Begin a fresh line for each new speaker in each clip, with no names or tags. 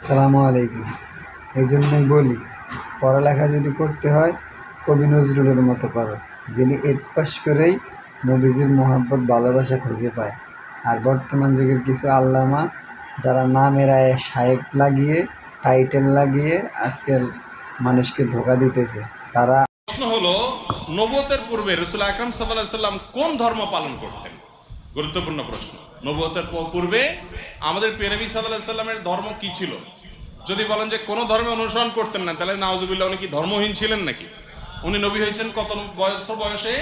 সালামু আলাইকুম। এই জন্যই বলি, পড়ালেখা যদি করতে হয় কবি নজরুলের মতো করো, যিনি 8 পাস করেই নবীজির মোহাব্বত ভালোবাসা খুঁজে পায়। আর বর্তমান যুগের কিছু আল্লামা যারা নামের আয়ে শায়েখ লাগিয়ে টাইটেল লাগিয়ে আজকাল মানুষকে ধোঁকা দিতেছে, তারা
প্রশ্ন হলো, নবুয়তের পূর্বে রাসূল আকরাম সাল্লাল্লাহু আলাইহি সাল্লাম কোন ধর্ম পালন করতেন? গুরুত্বপূর্ণ প্রশ্ন। নবুয়তের পূর্বে আমাদের প্রিয় নবী সাল্লাল্লাহু আলাইহি সাল্লামের ধর্ম কি ছিল? যদি বলেন যে কোন ধর্মে অনুসরণ করতেন না, তাহলে নাউজুবিল্লাহ, উনি কি ধর্মহীন ছিলেন নাকি? উনি নবী হয়েছেন কত বয়সে?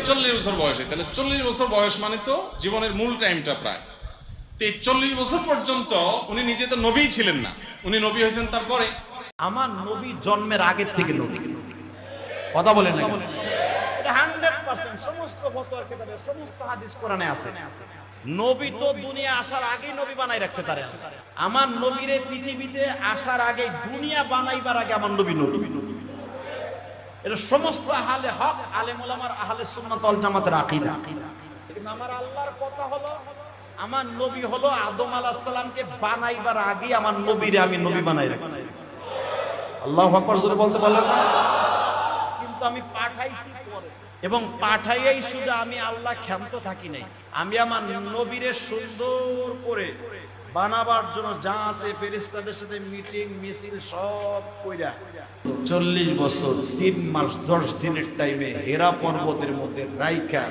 40 বছর বয়সে। তাহলে 40 বছর বয়স মানে তো জীবনের মূল টাইমটা প্রায়। তো এই 40 বছর পর্যন্ত উনি নিজে তো নবীই ছিলেন না, উনি নবী হয়েছেন তারপরে।
আমার নবী জন্মের আগের থেকে নবী। কথা বলেন না, এটা 100% সমস্ত ফতোয়ার কিতাবে, সমস্ত হাদিস কোরআনে আছে। নবী তো দুনিয়া আসার আগেই নবী বানাই রাখছে তারে। আমার নবীরে পৃথিবীতে আসার আগে, দুনিয়া বানাইবার আগে আমার নবী নবী। এটা সমস্ত আহলে হক, আলেম ওলামার, আহলে সুন্নাত ওয়াল জামাতের আকীদা। কিন্তু আমার আল্লাহর কথা হলো, আমার নবী হলো আদম আলাইহিস সালামকে বানাইবার আগে আমার নবীরে আমি নবী বানাই রাখছি। আল্লাহু আকবার জোরে বলতে পারলেন না? কিন্তু আমি পাঠাইছি পরে, এবং পাঠাইয়াই শুধু আমি আল্লাহ ক্ষান্ত থাকি নাই, আমি আমার নবীরে সুন্দর করে বানাবার জন্য যা আছে ফেরেশতাদের সাথে মিটিং মিছিল সব কইরা 40 বছর 3 মাস 10 দিনের টাইমে হেরা পর্বতের মধ্যে রাইখা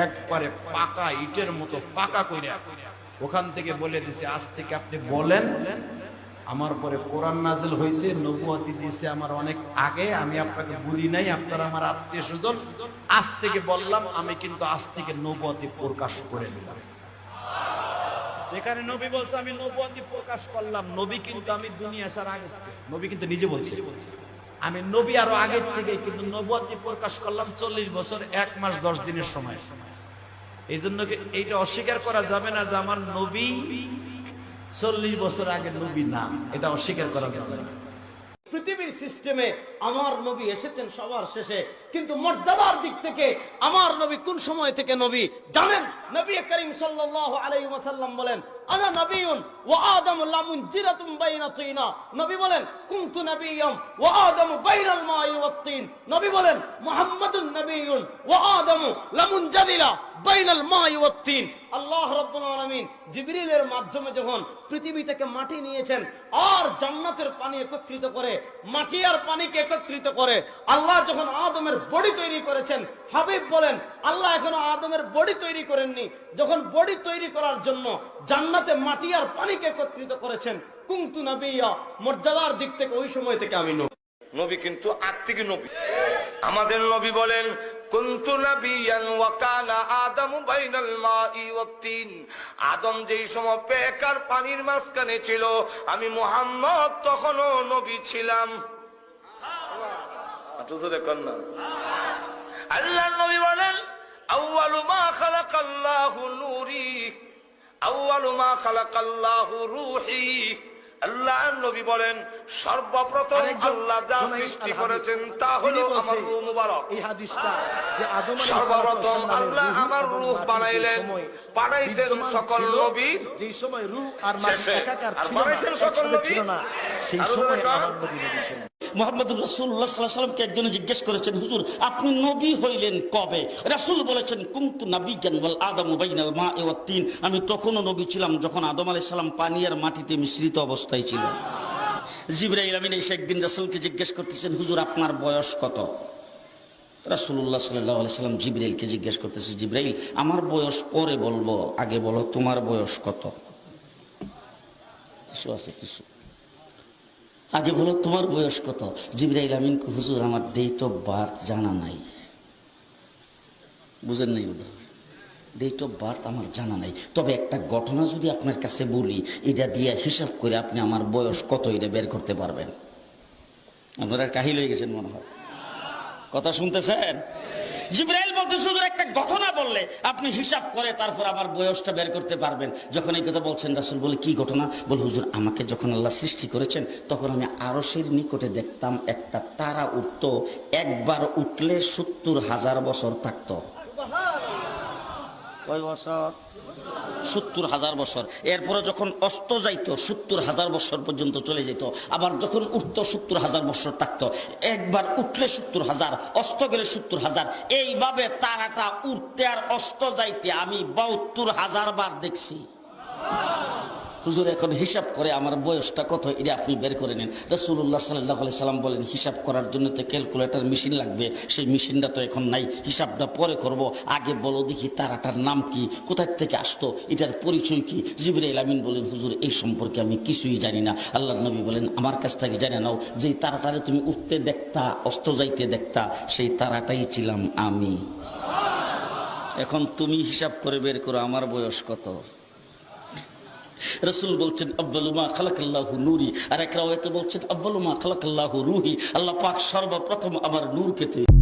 একবারে পাকা ইটের মতো পাকা কইরা ওখান থেকে বলে দিছে, আজ থেকে আপনি বলেন। আমার পরে কোরআন নাজিল হয়েছে, নবুয়তি দিয়েছে আমার অনেক আগে, আমি আপনাকে বলি নাই, আপনারা আমার আত্মীয় স্বজন, আজ থেকে বললাম, আমি কিন্তু আজ থেকে নবুয়তি প্রকাশ করে দিলাম। এখানে নবী বলছে আমি নবুয়তি প্রকাশ করলাম, নবী কিন্তু আমি দুনিয়া আসার আগে, নবী কিন্তু নিজে বলছে আমি নবী আরো আগে থেকে, কিন্তু নবুয়তি প্রকাশ করলাম 40 বছর 1 মাস 10 দিনের সময়। এই জন্য এইটা অস্বীকার করা যাবে না যে আমার নবী 40 বছর আগে নবী না, এটা অস্বীকার করা যাবে না।
পৃথিবীর সিস্টেমে আমার নবী এসেছেন সবার শেষে, কিন্তু মর্যাদার দিক থেকে আমার নবী কোন সময় থেকে নবী জানেন? নবী করিম সাল্লাল্লাহু আলাইহি ওয়াসাল্লাম বলেন, আনা নবিয়্যুন ওয়া আদামু লামুনজিরাতুম বাইনা তিনা। নবী বলেন, কুনতু নবিয়্যাম ওয়া আদামু বাইনাল মাই ওয়াত তিন। নবী বলেন, মুহাম্মাদুন নবিয়্যুন ওয়া আদামু লামুনজাদিলা বাইনাল মাই ওয়াত তিন। আল্লাহ রাব্বুল আলামিন জিবরিলের মাধ্যমে যখন পৃথিবী থেকে মাটি নিয়েছেন আর জান্নাতের পানি একত্রিত করে, মাটি আর পানিকে একত্রিত করে আল্লাহ যখন আদমের বডি তৈরি করেছেন, হাবিব বলেন আল্লাহ এখনো আদমের বডি তৈরি করেননি। যখন বডি তৈরি করার জন্য জান্নাতে মাটি আর পানিকে একত্রিত করেছেন, কুনতু নবিয়্যা, মর্যাদার দিক থেকে ওই সময় থেকে আমি নবী।
নবী কিন্তু আগ থেকে নবী। আমাদের নবী বলেন, কুনতু নাবিয়ান ওয়া কানা আদামু বাইনাল মাই ওয়াত তিন। আদম যেই সময় বেকার পানির মাঝখানে ছিল, আমি মুহাম্মদ তখনও নবী ছিলাম। আল্লাহর নবী বলেন, আউয়ালু মা খালাকাল্লাহু নূরি, আউয়ালু মা খালাকাল্লাহু রূহি। আল্লাহর নবী বলেন, সর্বপ্রথম আল্লাহ যা সৃষ্টি করেছেন তা হলো আমার রূহ মুবারক।
এই হাদিসটা যে আদম
সর্বপ্রথম আল্লাহ আমার রূহ বানাইলেন, পাঠাইতেন সকল নবী,
যেই সময় রূহ আর মাটি একাকার ছিল না, সেই সময় আমার নবী ছিলেন।
মুহাম্মদুর রাসূলুল্লাহ সাল্লাল্লাহু আলাইহি ওয়াসাল্লামকে একজনে জিজ্ঞেস করেছেন, হুজুর আপনি নবী হইলেন কবে? রাসূল বলেছেন, কুনতু নাবিয়্যান ওয়াল আদামু বাইনাল মাই ওয়াত তিন। আমি তখনও নবী ছিলাম যখন আদম আলাইহিস সালাম পানি আর মাটিতে মিশ্রিত অবস্থায় ছিল। জিবরাইল আমিন এসে একদিন রাসূলকে জিজ্ঞেস করতেছেন, হুজুর আপনার বয়স কত? রাসূলুল্লাহ সাল্লাল্লাহু আলাইহি ওয়াসাল্লাম জিবরাইলকে জিজ্ঞেস করতেছে, জিবরাইল আমার বয়স পরে বলবো, আগে বলো তোমার বয়স কত? কিছু আছে কিছু, আগে বলো তোমার বয়স কত? জিবরাইল আমিন, হুজুর আমার ডেট অফ বার্থ জানা নাই। বুঝেন নাই? ডেট অফ বার্থ আমার জানা নাই, তবে একটা ঘটনা যদি আপনার কাছে বলি, এটা দিয়ে হিসাব করে আপনি আমার বয়স কত এটা বের করতে পারবেন। আপনারা কাহিল হয়ে গেছেন মনে হয়, কথা শুনতেছেন? জিবরাইল বলতে, শুধু একটা ঘটনা বললে আপনি হিসাব করে তারপর আমার বয়সটা বের করতে পারবেন। যখন এই কথা বলছেন, রাসূল বলে, কি ঘটনা? বল, হুজুর আমাকে যখন আল্লাহ সৃষ্টি করেছেন তখন আমি আরশের নিকটে দেখতাম একটা তারা উঠতো, একবার উঠলে 70,000 বছর থাকতো। কয় বছর? 70,000 বছর। এরপরে যখন অস্ত যাইতো 70,000 বছর পর্যন্ত চলে যেত, আবার যখন উঠতো 70,000 বছর থাকতো। একবার উঠলে 70,000, অস্ত গেলে 70,000, এইভাবে তারাটা উঠতে আর অস্ত যাইতে আমি 72,000 বার দেখছি। হুজুর এখন হিসাব করে আমার বয়সটা কত এটা আপনি বের করে নিন। রাসূলুল্লাহ সাল্লাল্লাহু আলাইহি সাল্লাম বলেন, হিসাব করার জন্য তো ক্যালকুলেটর মেশিন লাগবে, সেই মেশিনটা তো এখন নাই, হিসাবটা পরে করব, আগে বলো দেখি তারাটার নাম কি, কোথায় থেকে আসতো, এটার পরিচয় কি? জিবরাইল আমিন বলেন, হুজুর এই সম্পর্কে আমি কিছুই জানি না। আল্লাহর নবী বলেন, আমার কাছ থেকে জেনে নাও, যেই তারাটারে তুমি উঠতে দেখতা, অস্ত যাইতে দেখতা, সেই তারাটাই ছিলাম আমি। এখন তুমি হিসাব করে বের করো আমার বয়স কত। রাসূল বলছেন আউয়ালু মা খালাকাল্লাহু নূরি, আর এক রাওয়ায়াতে বলছেন আউয়ালু মা খালাকাল্লাহু রূহি, আল্লাহ পাক সর্বপ্রথম আমার নূরকে তৈরি